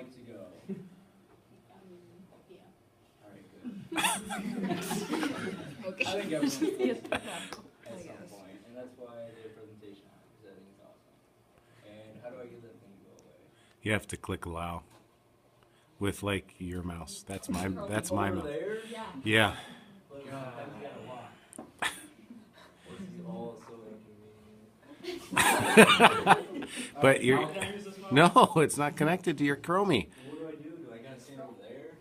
Mike to go? Yeah. All right, good. Okay. I think everyone should Yes. at some point, and that's why they have a presentation on it, because I think it's awesome. And how do I get that thing to go away? You have to click allow with like your mouse. That's my Over mouse. there? Yeah. Yeah. But that's got a lot. This is all so inconvenient. But you're How can I use this mouse? no, it's not connected to your Chromie. What do I do? Do I gotta stand over there?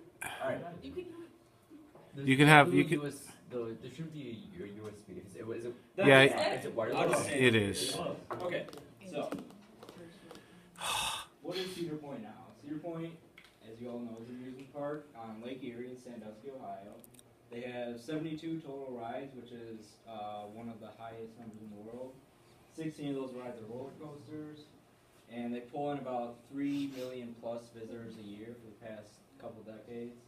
All right. You can have you can. There should be your USB. Is it Yeah, is it I'll wireless? just stand it here. is. Okay, so what is Cedar Point now? Cedar Point, as you all know, is an amusement park on Lake Erie in Sandusky, Ohio. They have 72 total rides, which is one of the highest numbers in the world. 16 of those rides are roller coasters, and they pull in about 3 million plus visitors a year for the past couple decades.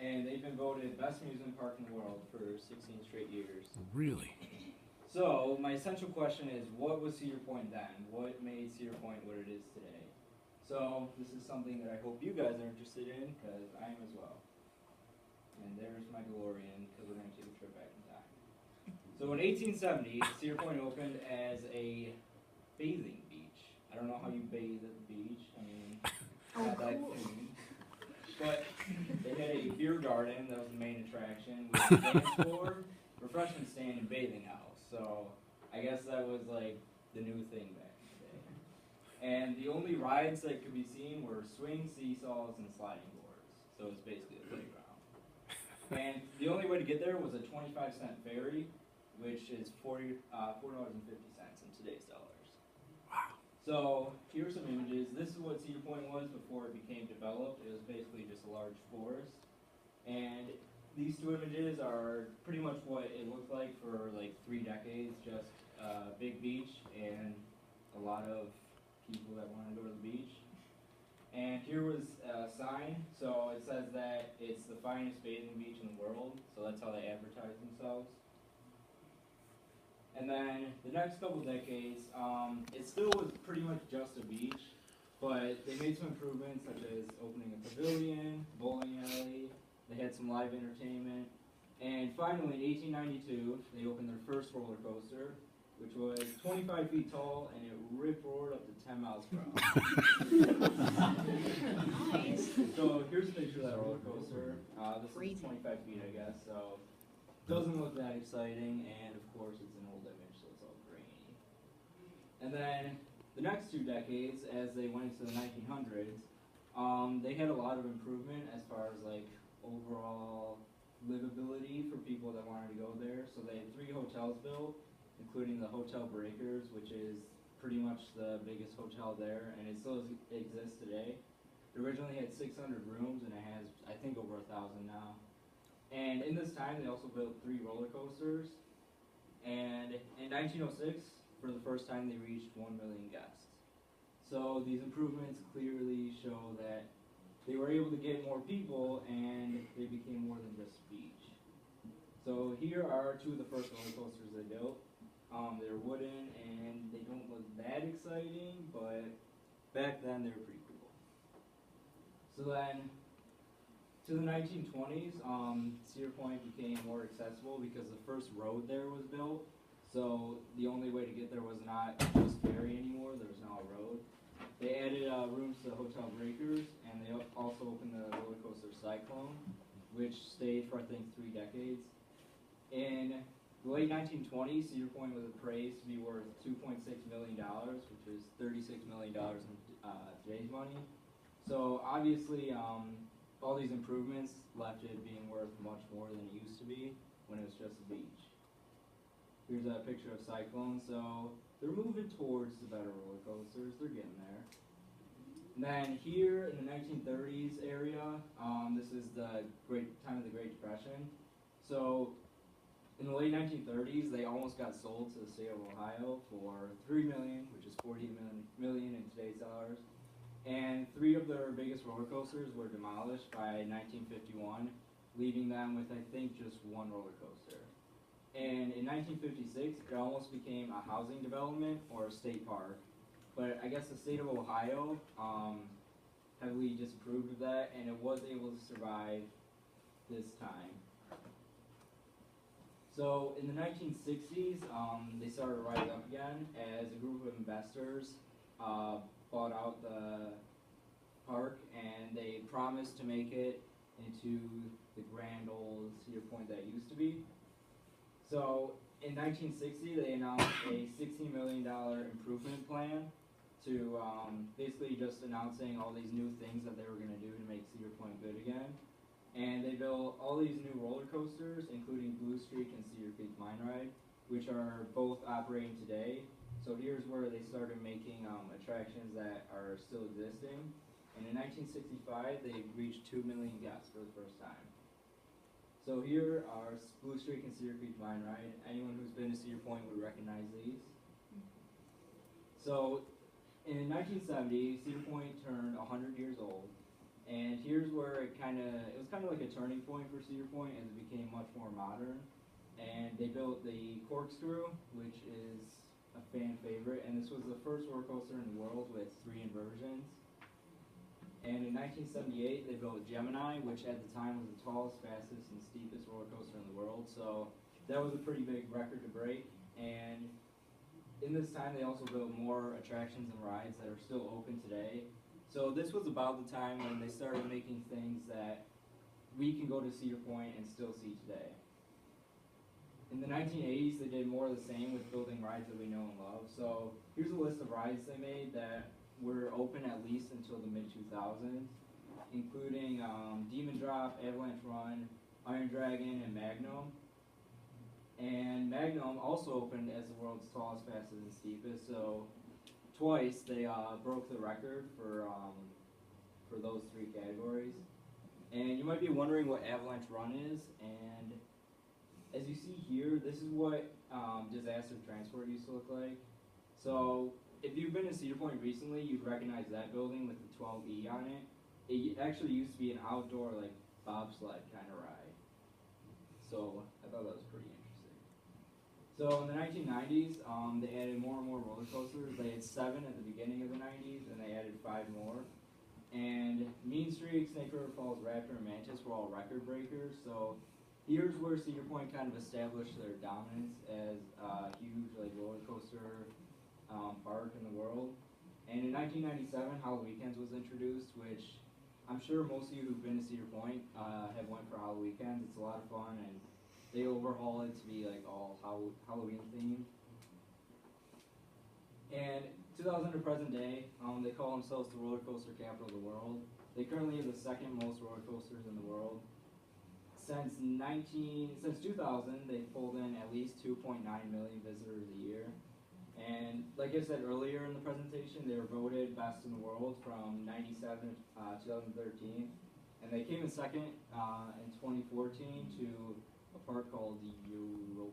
And they've been voted best amusement park in the world for 16 straight years. Really? So my essential question is, what was Cedar Point then? What made Cedar Point what it is today? So this is something that I hope you guys are interested in, because I am as well. And there's my DeLorean, because we're going to take a trip back in time. So in 1870, Cedar Point opened as a bathing beach. I don't know how you bathe at the beach. I mean, not that clean. But they had a beer garden that was the main attraction, with a dance floor, refreshment stand, and bathing house. So I guess that was like the new thing back in the day. And the only rides that could be seen were swings, seesaws, and sliding boards. So it's basically a playground. And the only way to get there was a 25-cent ferry, which is $4.50 in today's dollars. So here's some images. This is what Cedar Point was before it became developed. It was basically just a large forest. And these two images are pretty much what it looked like for like 3 decades, just a big beach and a lot of people that want to go to the beach. And here was a sign. So it says that it's the finest bathing beach in the world. So that's how they advertise themselves. And then the next couple decades, it still was pretty much just a beach, but they made some improvements such as opening a pavilion, bowling alley, they had some live entertainment, and finally in 1892, they opened their first roller coaster, which was 25 feet tall, and it rip-roared up to 10 miles per hour. Nice. So here's a picture of that roller coaster. This is 25 feet, I guess, so doesn't look that exciting, and of course it's an old image, so it's all grainy. And then the next 2 decades, as they went into the 1900s, they had a lot of improvement as far as like overall livability for people that wanted to go there. So they had 3 hotels built, including the Hotel Breakers, which is pretty much the biggest hotel there, and it still exists today. It originally had 600 rooms, and it has, I think, over 1,000 now. And in this time, they also built 3 roller coasters. And in 1906, for the first time, they reached 1 million guests. So these improvements clearly show that they were able to get more people, and they became more than just a beach. So here are 2 of the first roller coasters they built. They're wooden, and they don't look that exciting, but back then they were pretty cool. So then, to the 1920s, Cedar Point became more accessible because the first road there was built. So the only way to get there was not just ferry anymore, there was now a road. They added rooms to the Hotel Breakers, and they also opened the roller coaster Cyclone, which stayed for I think 3 decades. In the late 1920s, Cedar Point was appraised to be worth $2.6 million, which is $36 million in today's money. So obviously, all these improvements left it being worth much more than it used to be when it was just a beach. Here's a picture of Cyclone. So they're moving towards the better roller coasters. They're getting there. And then here in the 1930s area, this is the time of the Great Depression. So in the late 1930s, they almost got sold to the state of Ohio for $3 million, which is $40 million in today's dollars. And 3 of their biggest roller coasters were demolished by 1951, leaving them with, I think, just 1 roller coaster. And in 1956, it almost became a housing development or a state park. But I guess the state of Ohio heavily disapproved of that, and it was able to survive this time. So in the 1960s, they started to rise up again as a group of investors bought out the park, and they promised to make it into the grand old Cedar Point that it used to be. So in 1960, they announced a $16 million improvement plan to basically just announcing all these new things that they were going to do to make Cedar Point good again. And they built all these new roller coasters, including Blue Streak and Cedar Creek Mine Ride, which are both operating today. So here's where they started making attractions that are still existing. And in 1965, they reached 2 million guests for the first time. So here are Blue Streak and Cedar Creek Mine Ride. Anyone who's been to Cedar Point would recognize these. So in 1970, Cedar Point turned 100 years old. And here's where it was kind of like a turning point for Cedar Point as it became much more modern. And they built the Corkscrew, which is a fan favorite, and this was the first roller coaster in the world with 3 inversions. And in 1978, they built Gemini, which at the time was the tallest, fastest, and steepest roller coaster in the world. So that was a pretty big record to break. And in this time, they also built more attractions and rides that are still open today. So this was about the time when they started making things that we can go to Cedar Point and still see today. In the 1980s, they did more of the same with building rides that we know and love. So here's a list of rides they made that were open at least until the mid-2000s, including Demon Drop, Avalanche Run, Iron Dragon, and Magnum. And Magnum also opened as the world's tallest, fastest, and steepest. So twice they broke the record for those 3 categories. And you might be wondering what Avalanche Run is, and as you see here, this is what disaster transport used to look like. So if you've been to Cedar Point recently, you'd recognize that building with the 12E on it. It actually used to be an outdoor like bobsled kind of ride. So I thought that was pretty interesting. So in the 1990s, they added more and more roller coasters. They had 7 at the beginning of the 90s, and they added 5 more. And Mean Streak, Snake River Falls, Raptor, and Mantis were all record breakers. So here's where Cedar Point kind of established their dominance as a huge like roller coaster park in the world. And in 1997, Hollow Weekends was introduced, which I'm sure most of you who've been to Cedar Point have went for Hollow Weekends. It's a lot of fun, and they overhaul it to be like all Halloween themed. And 2000 to present day, they call themselves the roller coaster capital of the world. They currently have the 2nd most roller coasters in the world. Since 2000, they've pulled in at least 2.9 million visitors a year. And like I said earlier in the presentation, they were voted best in the world from 97 to 2013. And they came in 2nd in 2014 to a park called the Europa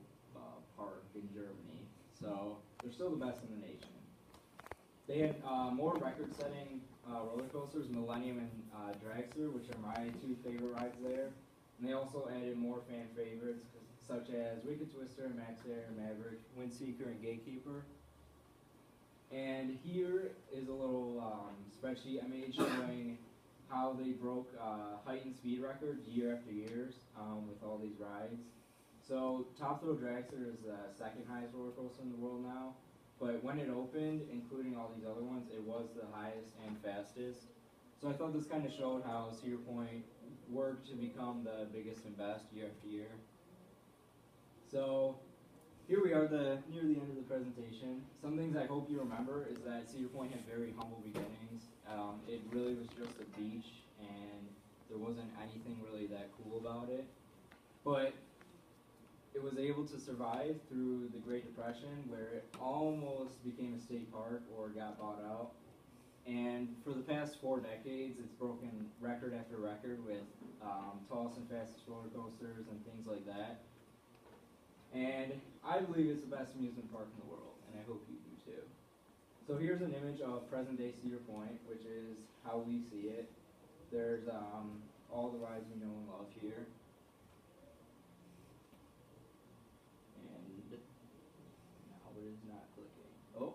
Park in Germany. So they're still the best in the nation. They had more record-setting roller coasters, Millennium and Dragster, which are my 2 favorite rides there. And they also added more fan favorites, such as Wicked Twister, Max Air, Maverick, Windseeker, and Gatekeeper. And here is a little spreadsheet I made showing how they broke height and speed records year after year with all these rides. So Top Thrill Dragster is the 2nd highest roller coaster in the world now. But when it opened, including all these other ones, it was the highest and fastest. So I thought this kind of showed how Cedar Point worked to become the biggest and best year after year. So here we are near the end of the presentation. Some things I hope you remember is that Cedar Point had very humble beginnings. It really was just a beach, and there wasn't anything really that cool about it. But it was able to survive through the Great Depression, where it almost became a state park or got bought out. And for the past 4 decades, it's broken record after record with tallest and fastest roller coasters and things like that. And I believe it's the best amusement park in the world, and I hope you do too. So here's an image of present-day Cedar Point, which is how we see it. There's all the rides we know and love here. And now it is not clicking. Oh,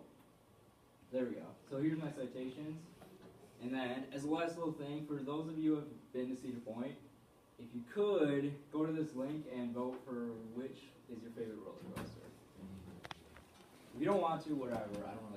there we go. So here's my citations. And then, as a last little thing, for those of you who have been to Cedar Point, if you could, go to this link and vote for which is your favorite roller coaster. If you don't want to, whatever, I don't know.